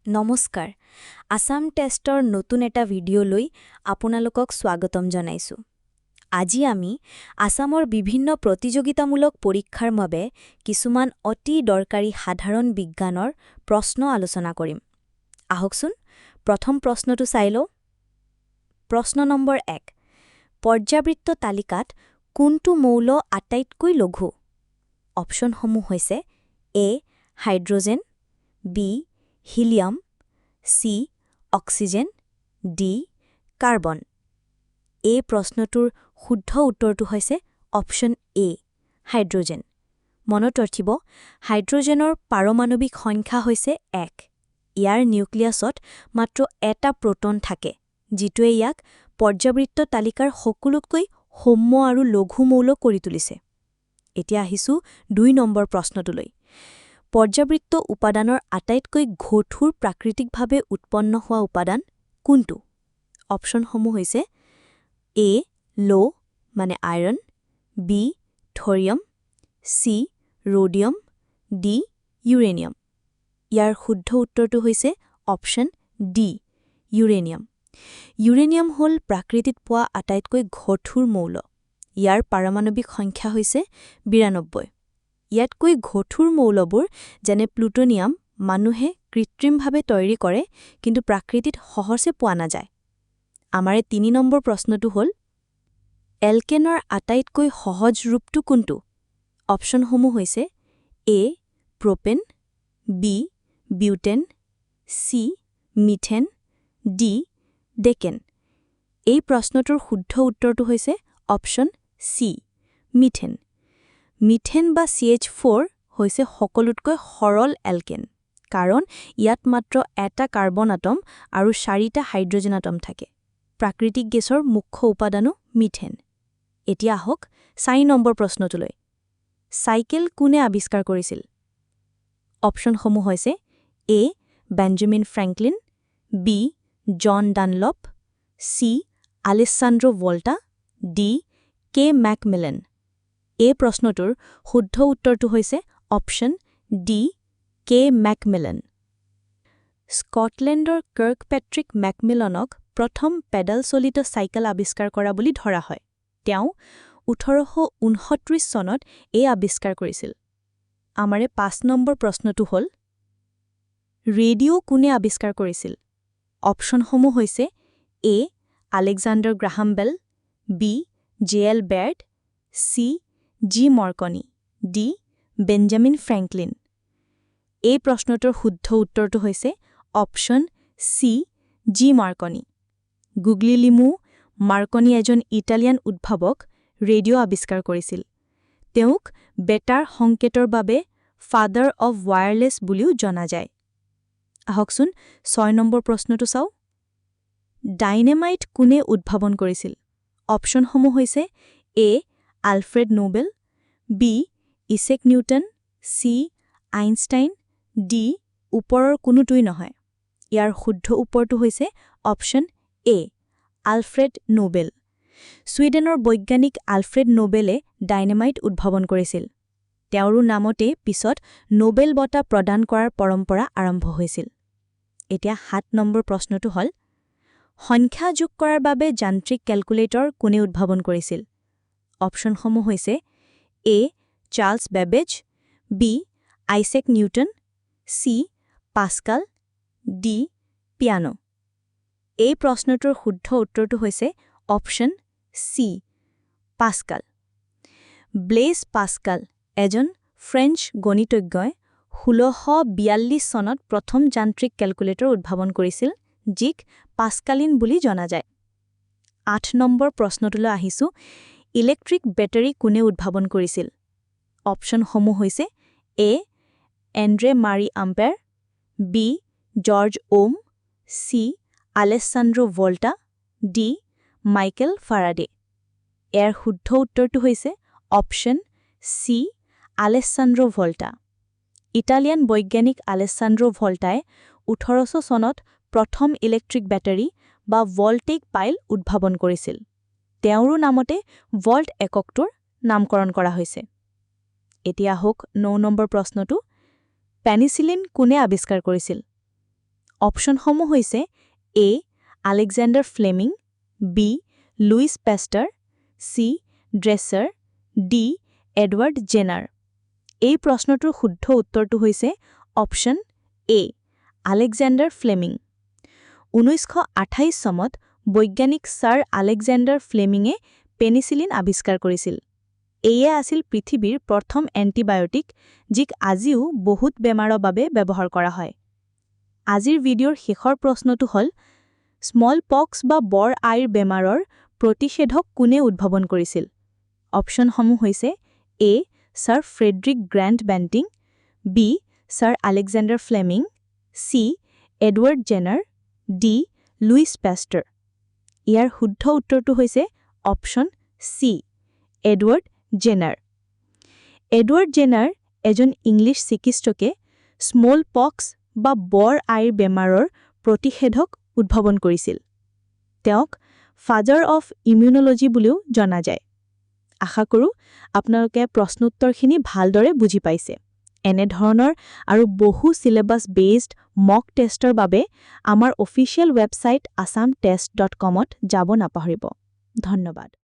নমস্কাৰ আসাম টেষ্টৰ নতুন এটা ভিডিঅ'লৈ আপোনালোকক স্বাগতম জনাইছো। আজি আমি আসামৰ বিভিন্ন প্ৰতিযোগিতামূলক পৰীক্ষাৰ বাবে কিছুমান অতি দৰকাৰী সাধাৰণ বিজ্ঞানৰ প্ৰশ্ন আলোচনা কৰিম। আহকচোন প্ৰথম প্ৰশ্নটো চাই লওঁ। প্ৰশ্ন নম্বৰ 1, পৰ্যাবৃত্ত তালিকাত কোনটো মৌল আটাইতকৈ লঘু? অপশ্যনসমূহ হৈছে A hydrogen, B helium, C oxygen, D carbon. এই প্ৰশ্নটোৰ শুদ্ধ উত্তৰটো হৈছে অপশ্যন এ হাইড্ৰজেন। মনত ৰাখিব, হাইড্ৰজেনৰ পাৰমাণৱিক সংখ্যা হৈছে 1। ইয়াৰ নিউক্লিয়াছত মাত্ৰ এটা প্ৰটন থাকে, যিটোৱে ইয়াক পৰ্যাবৃত্ত তালিকাৰ সকলোতকৈ সৌম্য আৰু লঘু মৌল কৰি তুলিছে। এতিয়া আহিছোঁ 2 নম্বৰ প্ৰশ্নটোলৈ। পৰ্যাবৃত্ত উপাদানৰ আটাইতকৈ কঠোৰ প্ৰাকৃতিকভাৱে উৎপন্ন হোৱা উপাদান কোনটো? অপশ্যনসমূহ হৈছে এ লো মানে iron, B thorium, C rhodium, D uranium. ইয়াৰ শুদ্ধ উত্তৰটো হৈছে অপশ্যন ডি ইউৰেনিয়াম। ইউৰেনিয়াম হ'ল প্ৰাকৃতিত পোৱা আটাইতকৈ কঠোৰ মৌল। ইয়াৰ পাৰমাণৱিক সংখ্যা হৈছে 92। ইয়াতকৈ কঠোৰ মৌলবোৰ যেনে প্লুটনিয়াম মানুহে কৃত্ৰিমভাৱে তৈয়াৰী কৰে, কিন্তু প্ৰাকৃতিত সহজে পোৱা নাযায়। আমাৰে 3 নম্বৰ প্ৰশ্নটো হ'ল এলকেনৰ আটাইতকৈ সহজ ৰূপটো কোনটো? অপশ্যনসমূহ হৈছে A propane, B butane, C methane, D decane. এই প্ৰশ্নটোৰ শুদ্ধ উত্তৰটো হৈছে অপশ্যন চি মিথেন। মিথেন বা CH4 হৈছে সকলোতকৈ সৰল এলকেন, কাৰণ ইয়াত মাত্ৰ এটা কাৰ্বন আটম আৰু 4টা হাইড্ৰজেন আটম থাকে। প্ৰাকৃতিক গেছৰ মুখ্য উপাদানো মিথেন। এতিয়া আহক 4 নম্বৰ প্ৰশ্নটোলৈ। চাইকেল কোনে আৱিষ্কাৰ কৰিছিল? অপশ্যনসমূহ হৈছে এ বেঞ্জামিন ফ্ৰেংকলিন, বি জন ডানলপ, চি আলেছান্দ্ৰো ভল্টা, ডি কে মেকমিলান। এই প্ৰশ্নটোৰ শুদ্ধ উত্তৰটো হৈছে অপশ্যন ডি কে মেকমিলান। স্কটলেণ্ডৰ কাৰ্কপেট্ৰিক মেকমিলানক প্ৰথম পেডাল চলিত চাইকেল আৱিষ্কাৰ কৰা বুলি ধৰা হয়। তেওঁ 1829 চনত এই আৱিষ্কাৰ কৰিছিল। আমাৰে 5 নম্বৰ প্ৰশ্নটো হ'ল ৰেডিঅ' কোনে আৱিষ্কাৰ কৰিছিল? অপশ্যনসমূহ হৈছে A Alexander Graham Bell, B JL Baird, C G Marconi, D Benjamin Franklin. এই প্ৰশ্নটোৰ শুদ্ধ উত্তৰটো হৈছে option C G Marconi. Guglielmo Marconi এজন ইটালিয়ান উদ্ভাৱক ৰেডিঅ' আৱিষ্কাৰ কৰিছিল। তেওঁক বেটাৰ সংকেতৰ বাবে ফাদাৰ অৱ ৱায়াৰলেছ বুলিও জনা যায়। আহকচোন 6 নম্বৰ প্ৰশ্নটো চাওঁ। ডাইনেমাইট কোনে উদ্ভাৱন কৰিছিল? অপশ্যনসমূহ হৈছে A Alfred Nobel, B Isaac Newton, C Einstein, D ওপৰৰ কোনোটোৱেই নহয়। ইয়াৰ শুদ্ধ উত্তৰটো হৈছে অপশ্যন এ আলফ্ৰেড নোবেল। ছুইডেনৰ বৈজ্ঞানিক আলফ্ৰেড নোবেলে ডাইনেমাইট উদ্ভাৱন কৰিছিল। তেওঁৰো নামতে পিছত নোবেল বঁটা প্ৰদান কৰাৰ পৰম্পৰা আৰম্ভ হৈছিল। এতিয়া 7 নম্বৰ প্ৰশ্নটো হ'ল সংখ্যা যোগ কৰাৰ বাবে যান্ত্ৰিক কেলকুলেটৰ কোনে উদ্ভাৱন কৰিছিল? অপশ্যনসমূহ হৈছে A Charles Babbage, B Isaac Newton, C Pascal, D piano. এই প্ৰশ্নটোৰ শুদ্ধ উত্তৰটো হৈছে option C Pascal. Blaise Pascal এজন ফ্ৰেঞ্চ গণিতজ্ঞই 1642 চনত প্ৰথম যান্ত্ৰিক কেলকুলেটৰ উদ্ভাৱন কৰিছিল, যিক পাস্কালিন বুলি জনা যায়। 8 নম্বৰ প্ৰশ্নটোলৈ আহিছোঁ। ইলেক্ট্ৰিক বেটাৰী কোনে উদ্ভাৱন কৰিছিল? অপশ্যনসমূহ হৈছে এ এণ্ড্ৰে মাৰী আম্পেৰ, বি জৰ্জ ওম, চি আলেছান্দ্ৰো ভল্টা, ডি মাইকেল ফাৰাডে। ইয়াৰ শুদ্ধ উত্তৰটো হৈছে অপশ্যন চি আলেছান্দ্ৰো ভল্টা। ইটালিয়ান বৈজ্ঞানিক আলেছান্দ্ৰো ভল্টাই 1800 চনত প্ৰথম ইলেক্ট্ৰিক বেটাৰী বা ভল্টেইক পাইল উদ্ভাৱন কৰিছিল। তেওঁৰো নামতে ভল্ট এককটোৰ নামকৰণ কৰা হৈছে। এতিয়া আহক 9 নম্বৰ প্ৰশ্নটো। পেনিচিলিন কোনে আৱিষ্কাৰ কৰিছিল? অপশ্যনসমূহ হৈছে A Alexander Fleming, B Louis Pasteur, C Dreser, D Edward Jenner. এই প্ৰশ্নটোৰ শুদ্ধ উত্তৰটো হৈছে অপশ্যন এ আলেকজেণ্ডাৰ ফ্লেমিং। 1928 চনত বৈজ্ঞানিক ছাৰ আলেকজেণ্ডাৰ ফ্লেমিঙে পেনিচিলিন আৱিষ্কাৰ কৰিছিল। এয়ে আছিল পৃথিৱীৰ প্ৰথম এণ্টিবায়টিক, যিক আজিও বহুত বেমাৰৰ বাবে ব্যৱহাৰ কৰা হয়। আজিৰ ভিডিঅ'ৰ শেষৰ প্ৰশ্নটো হ'ল, স্মল পক্স বা বৰ আইৰ বেমাৰৰ প্ৰতিষেধক কোনে উদ্ভাৱন কৰিছিল? অপশ্যনসমূহ হৈছে A sir Frederick Grant Banting, B sir Alexander Fleming, C Edward Jenner, D Louis Pasteur. ইয়াৰ শুদ্ধ উত্তৰটো হৈছে option C Edward Jenner. Edward Jenner এজন ইংলিছ চিকিৎসকে স্মল পক্স বা বৰ আইৰ বেমাৰৰ প্ৰতিষেধক উদ্ভাৱন কৰিছিল। তেওঁক ফাদাৰ অৱ ইমিউনলজি বুলিও জনা যায়। আশা কৰোঁ আপোনালোকে প্ৰশ্নোত্তৰখিনি ভালদৰে বুজি পাইছে। এনেধৰণৰ আৰু বহু চিলেবাছ বেছড মক টেষ্টৰ বাবে আমাৰ অফিচিয়েল ৱেবছাইট assamtest.com-ত যাব নাপাহৰিব। ধন্যবাদ।